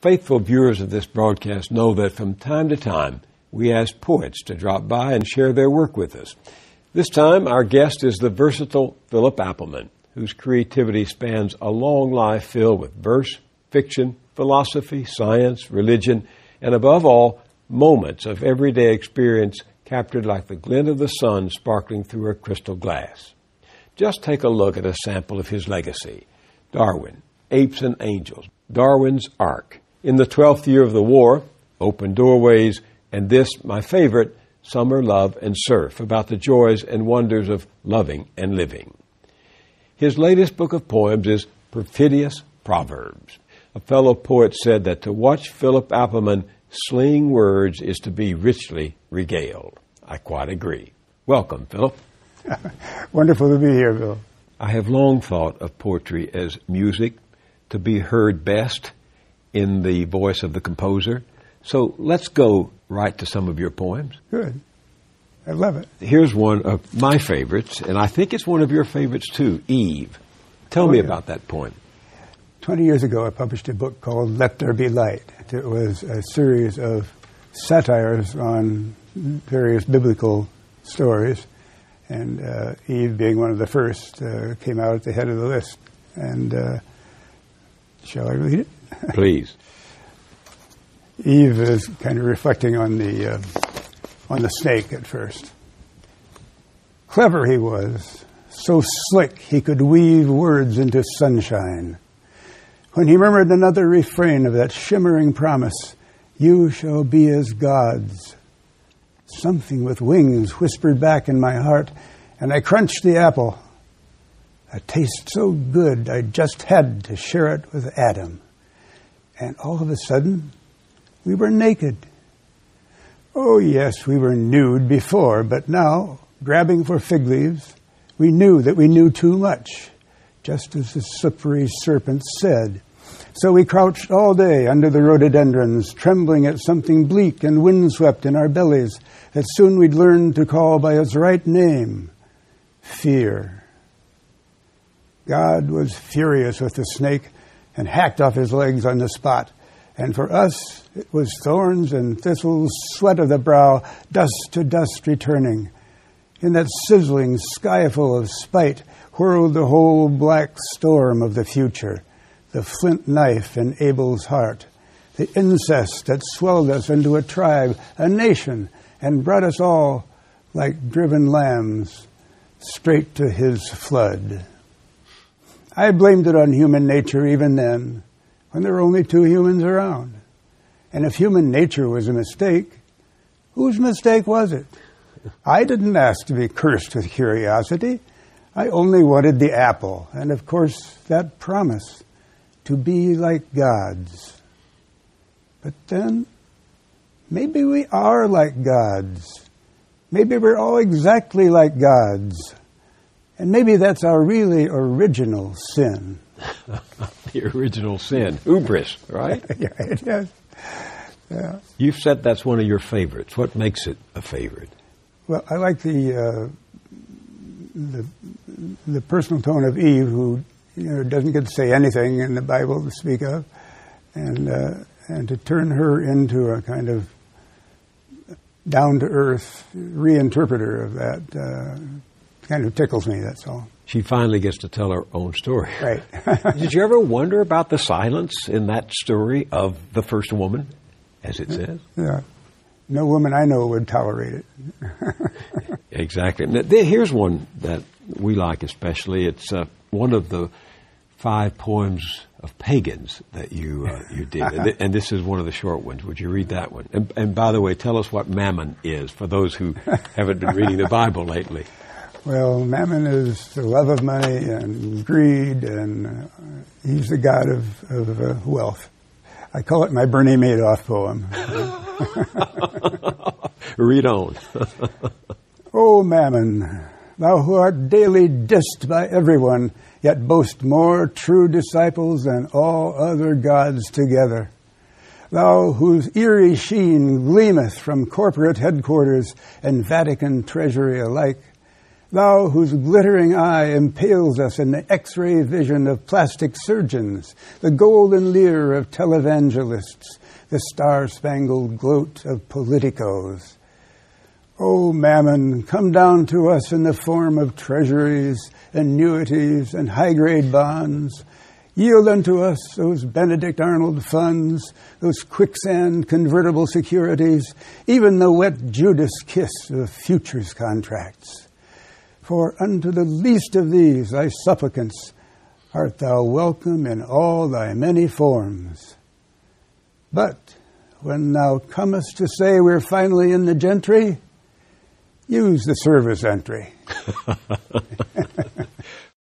Faithful viewers of this broadcast know that from time to time we ask poets to drop by and share their work with us. This time our guest is the versatile Philip Appelman, whose creativity spans a long life filled with verse, fiction, philosophy, science, religion, and above all, moments of everyday experience captured like the glint of the sun sparkling through a crystal glass. Just take a look at a sample of his legacy. Darwin, Apes and Angels, Darwin's Ark, In the 12th Year of the War, Open Doorways, and this, my favorite, Summer, Love, and Surf, about the joys and wonders of loving and living. His latest book of poems is Perfidious Proverbs. A fellow poet said that to watch Philip Appelman sling words is to be richly regaled. I quite agree. Welcome, Philip. Wonderful to be here, Bill. I have long thought of poetry as music to be heard best in the voice of the composer. So let's go right to some of your poems. Good. I love it. Here's one of my favorites, and I think it's one of your favorites too, Eve. Tell me about that poem. 20 years ago, I published a book called Let There Be Light. It was a series of satires on various biblical stories, and Eve, being one of the first, came out at the head of the list. And shall I read it? Please. Eve is kind of reflecting on the snake at first. Clever he was, so slick he could weave words into sunshine. When he murmured another refrain of that shimmering promise, "You shall be as gods," something with wings whispered back in my heart, and I crunched the apple. A taste so good I just had to share it with Adam. And all of a sudden, we were naked. Oh yes, we were nude before, but now, grabbing for fig leaves, we knew that we knew too much, just as the slippery serpent said. So we crouched all day under the rhododendrons, trembling at something bleak and windswept in our bellies that soon we'd learn to call by its right name, fear. God was furious with the snake and hacked off his legs on the spot. And for us, it was thorns and thistles, sweat of the brow, dust to dust returning. In that sizzling skyful of spite whirled the whole black storm of the future, the flint knife in Abel's heart, the incest that swelled us into a tribe, a nation, and brought us all, like driven lambs, straight to his flood. I blamed it on human nature even then, when there were only two humans around. And if human nature was a mistake, whose mistake was it? I didn't ask to be cursed with curiosity. I only wanted the apple, and of course that promise to be like gods. But then, maybe we are like gods. Maybe we're all exactly like gods. And maybe that's our really original sin. The original sin. Hubris, right? Yeah, yes. Yeah. You've said that's one of your favorites. What makes it a favorite? Well, I like the personal tone of Eve, who doesn't get to say anything in the Bible to speak of, and to turn her into a kind of down-to-earth reinterpreter of that kind of tickles me, that's all. She finally gets to tell her own story. Right. Did you ever wonder about the silence in that story of the first woman, as it says? Yeah. No woman I know would tolerate it. Exactly. Now, here's one that we like especially. It's one of the 5 poems of pagans that you did. And this is one of the short ones. Would you read that one? And by the way, tell us what mammon is for those who haven't been reading the Bible lately. Well, mammon is the love of money and greed, and he's the god of wealth. I call it my Bernie Madoff poem. Read on. O Mammon, thou who art daily dissed by everyone, yet boast more true disciples than all other gods together. Thou whose eerie sheen gleameth from corporate headquarters and Vatican treasury alike, Thou whose glittering eye impales us in the X-ray vision of plastic surgeons, the golden leer of televangelists, the star-spangled gloat of politicos. O Mammon, come down to us in the form of treasuries, annuities, and high-grade bonds. Yield unto us those Benedict Arnold funds, those quicksand convertible securities, even the wet Judas kiss of futures contracts. For unto the least of these, thy supplicants, art thou welcome in all thy many forms. But when thou comest to say we're finally in the gentry, use the service entry.